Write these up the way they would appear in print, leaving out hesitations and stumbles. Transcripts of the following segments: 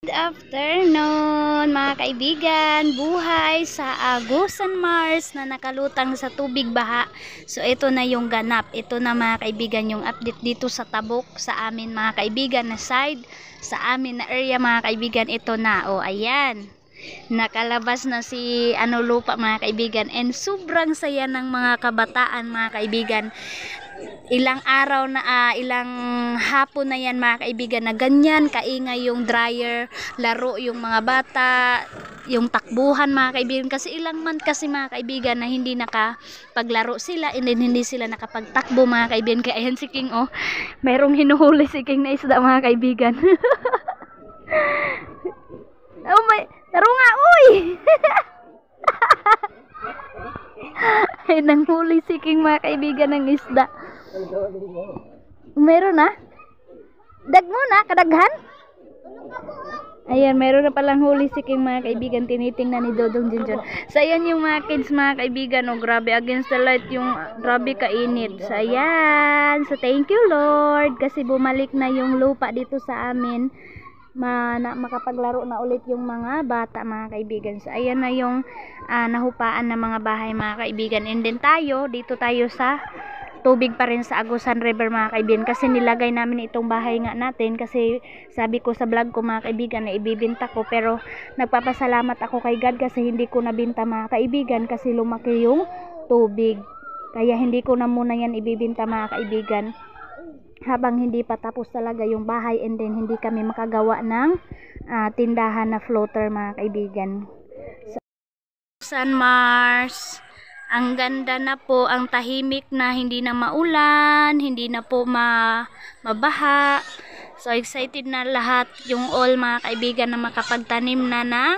Afternoon mga kaibigan, buhay sa Agusan Mars na nakalutang sa tubig baha. So ito na yung ganap, ito na mga kaibigan yung update dito sa Tabuk sa amin mga kaibigan na side, sa amin na area mga kaibigan. Ito na, oh ayan, nakalabas na si lupa mga kaibigan, and sobrang saya ng mga kabataan mga kaibigan. Ilang araw na ilang hapon na yan mga kaibigan na ganyan kaingay yung dryer, laro yung mga bata, yung takbuhan mga kaibigan, kasi ilang month kasi mga kaibigan na hindi nakapaglaro sila, and then hindi sila nakapagtakbo mga kaibigan. Kaya ayan si King, oh, mayroong hinuhuli si King na isda mga kaibigan. Oh my, laro nga, uy. Ay, nanghuli si King mga kaibigan ng isda. Meron na? Dag mo na, kadaghan? Ayan, meron na palang huli si King mga kaibigan. Tinitingnan ni Dodong Junjun. So ayan yung mga kids mga kaibigan. Oh, grabe, against the light yung grabe kainit. So ayan. So thank you Lord. Kasi bumalik na yung lupa dito sa amin. Makapaglaro na ulit yung mga bata mga kaibigan. So ayan na yung nahupaan ng mga bahay mga kaibigan. And then dito tayo sa tubig pa rin sa Agusan River mga kaibigan, kasi nilagay namin itong bahay nga natin kasi sabi ko sa vlog ko mga kaibigan na ibibinta ko, pero nagpapasalamat ako kay God kasi hindi ko nabinta mga kaibigan kasi lumaki yung tubig, kaya hindi ko na muna yan ibibinta mga kaibigan habang hindi pa tapos talaga yung bahay, and then hindi kami makagawa ng tindahan na floater mga kaibigan. So, San Mars, ang ganda na po, ang tahimik na, hindi na maulan, hindi na po mabaha. So excited na lahat yung all mga kaibigan na makapagtanim na ng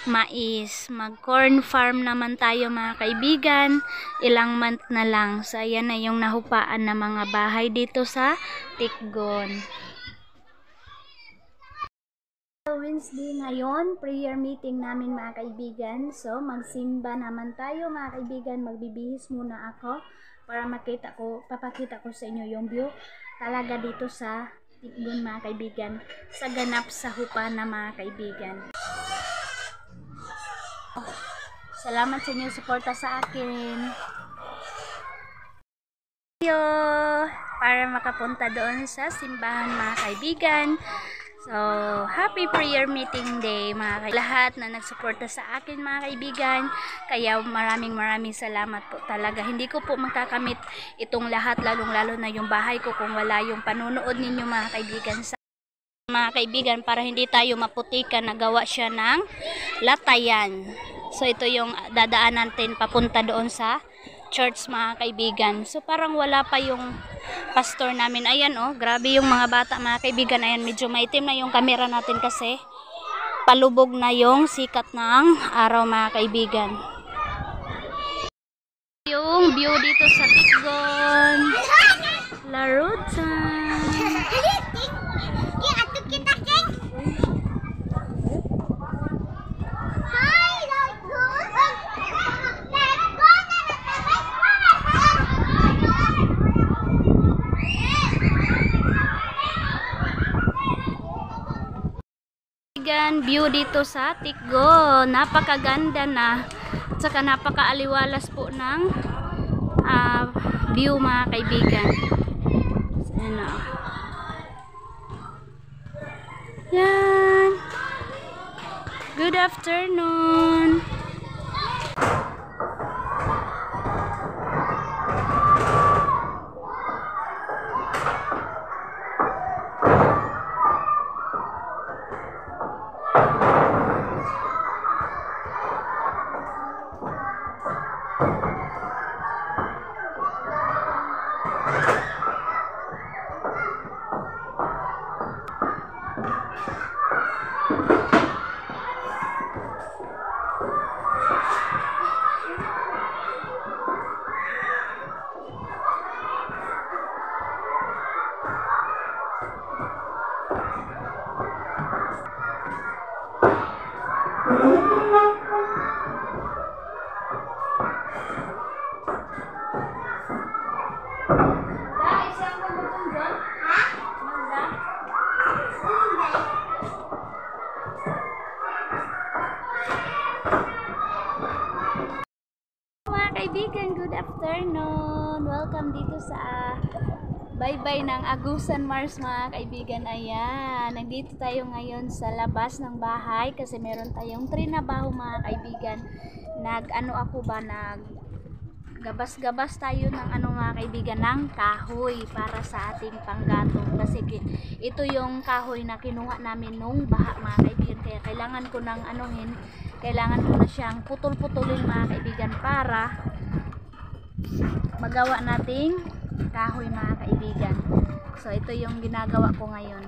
mais. Mag corn farm naman tayo mga kaibigan, ilang month na lang. So ayan na yung nahupaan na mga bahay dito sa Tikgon. Wednesday ngayon, prayer meeting namin mga kaibigan. So magsimba naman tayo mga kaibigan. Magbibihis muna ako para papakita ko sa inyo yung view talaga dito sa Tikgon mga kaibigan, sa ganap sa hupa na mga kaibigan. Salamat sa inyong suporta sa akin para makapunta doon sa simbahan mga kaibigan. So, happy prayer meeting day mga lahat na nagsuporta sa akin mga kaibigan. Kaya maraming salamat po talaga. Hindi ko po makakamit itong lahat, lalong-lalo na yung bahay ko, kung wala yung panunood ninyo mga kaibigan sa mga kaibigan, para hindi tayo maputikan. Nagawa siya ng latayan. So, ito yung dadaan natin papunta doon sa church mga kaibigan. So parang wala pa yung pastor namin. Ayan, oh, grabe yung mga bata mga kaibigan. Ayan, medyo maitim na yung camera natin kasi palubog na yung sikat ng araw mga kaibigan. Yung view dito sa Tikgon, Larutan. View dito sa Tikgon, napakaganda na, at saka napakaaliwalas po ng view mga kaibigan. So, yan, good afternoon. welcome dito sa baybay ng Agusan Mars mga kaibigan. Ayan, nandito tayo ngayon sa labas ng bahay kasi meron tayong trinabaho mga kaibigan. Gabas-gabas tayo ng mga kaibigan ng kahoy para sa ating panggatong kasi ito yung kahoy na kinuha namin nung baha mga kaibigan, kaya kailangan ko na siyang putol-putulin mga kaibigan para magawa nating kahoy mga kaibigan. So ito yung ginagawa ko ngayon.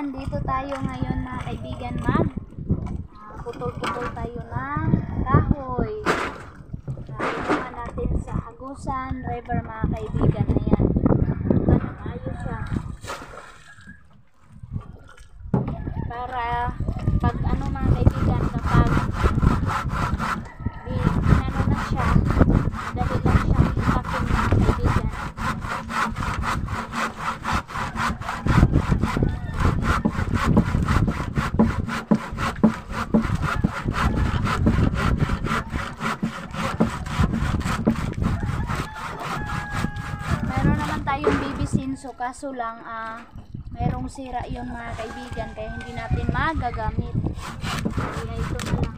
Dito tayo ngayon mga kaibigan, putol-putol tayo ng kahoy. Kinuha natin sa Agusan River mga kaibigan. Ayan, ayos siya para pag mga kaibigan, kapag inano na siya, madali lang siyang ipakin mga kaibigan. So kaso lang mayroong sira yung mga kaibigan kaya hindi natin magagamit. Kaya ito na lang.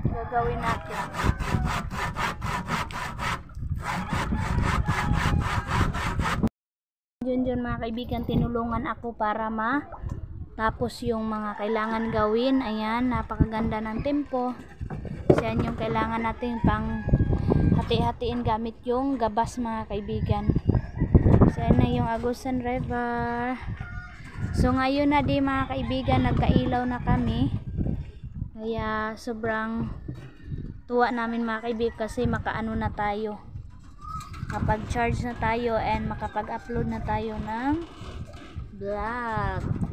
Gagawin natin. Yun mga kaibigan, tinulungan ako para tapos yung mga kailangan gawin. Ayan, napakaganda ng tempo. Yan yung kailangan natin pang hati-hatiin gamit yung gabas mga kaibigan. So yan na yung Agusan River. So ngayon na di mga kaibigan, nagkailaw na kami. Kaya sobrang tuwa namin mga kaibigan kasi makaano na tayo, makapag-charge na tayo and makapag-upload na tayo ng vlog.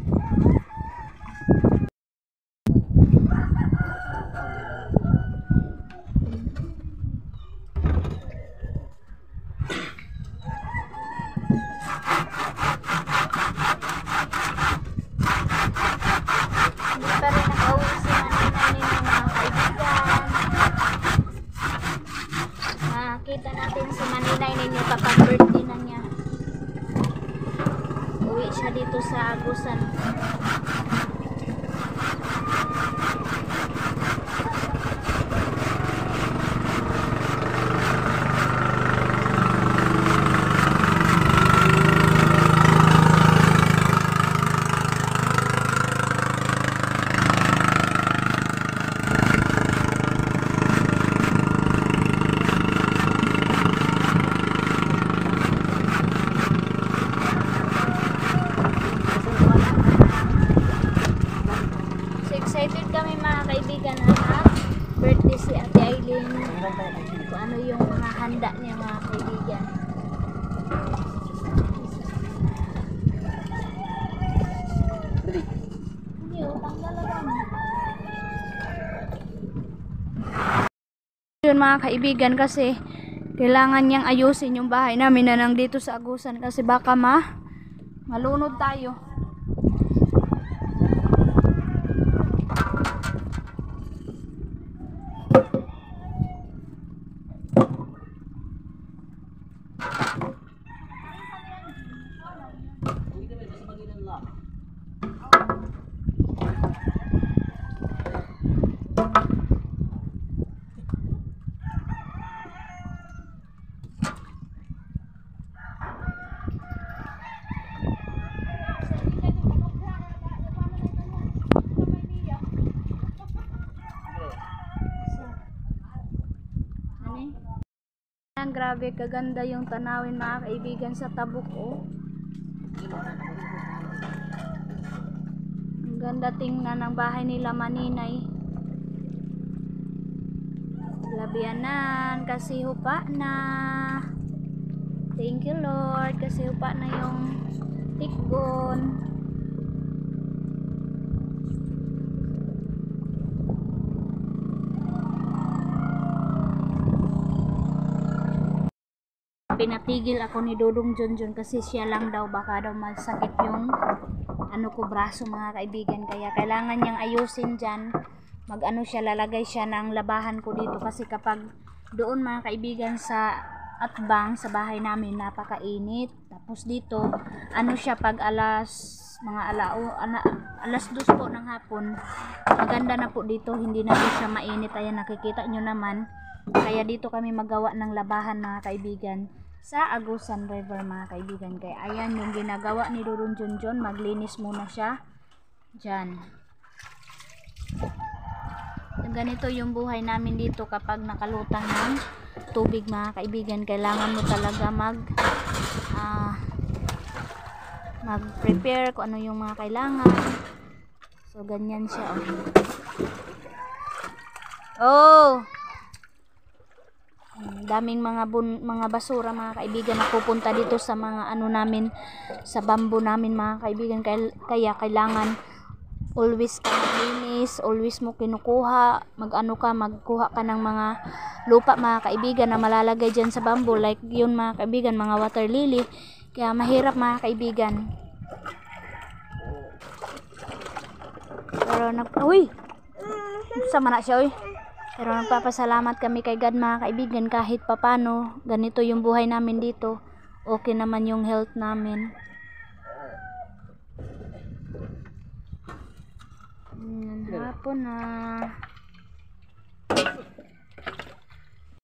Kita natin si Maninay ninyo kapag birthday na niya. Uwi siya dito sa Agusan. Excited kami mga kaibigan na birthday si Ate Aileen. Kung ano yung mga handa niya mga kaibigan. Yun mga kaibigan, kasi kailangan niyang ayusin yung bahay namin na nandito sa Agusan kasi baka malunod tayo. Grabe kaganda yung tanawin mga kaibigan sa Tabuk. Ang ganda tingnan ng bahay nila Maninay. Labianan kasi hupa na. Thank you Lord kasi hupa na yung tikgon. Pinatigil ako ni Dodong Junjun kasi siya lang daw baka daw masakit yung ano ko braso mga kaibigan, kaya kailangan niyang ayusin dyan. Mag ano siya, lalagay siya ng labahan ko dito kasi kapag doon mga kaibigan sa atbang sa bahay namin napakainit. Tapos dito ano siya pag alas 2 po ng hapon, maganda na po dito, hindi na po siya mainit. Ayan, nakikita nyo naman. Kaya dito kami magawa ng labahan mga kaibigan sa Agusan River mga kaibigan. Kaya ayan yung ginagawa ni Dodong Junjun, maglinis muna siya dyan. Ganito yung buhay namin dito kapag nakalutang ng tubig mga kaibigan. Kailangan mo talaga mag-prepare kung ano yung mga kailangan. So ganyan siya. Oh, daming mga basura mga kaibigan na pupunta dito sa mga ano namin, sa bamboo namin mga kaibigan. Kaya kailangan always ka maglinis, always mo kinukuha, magkuha ka ng mga lupa mga kaibigan na malalagay dyan sa bamboo, like yun mga kaibigan, mga water lily. Kaya mahirap mga kaibigan. Pero sama na siya uy. Pero nagpapasalamat kami kay God mga kaibigan, kahit papano ganito yung buhay namin dito, okay naman yung health namin. Hapon na.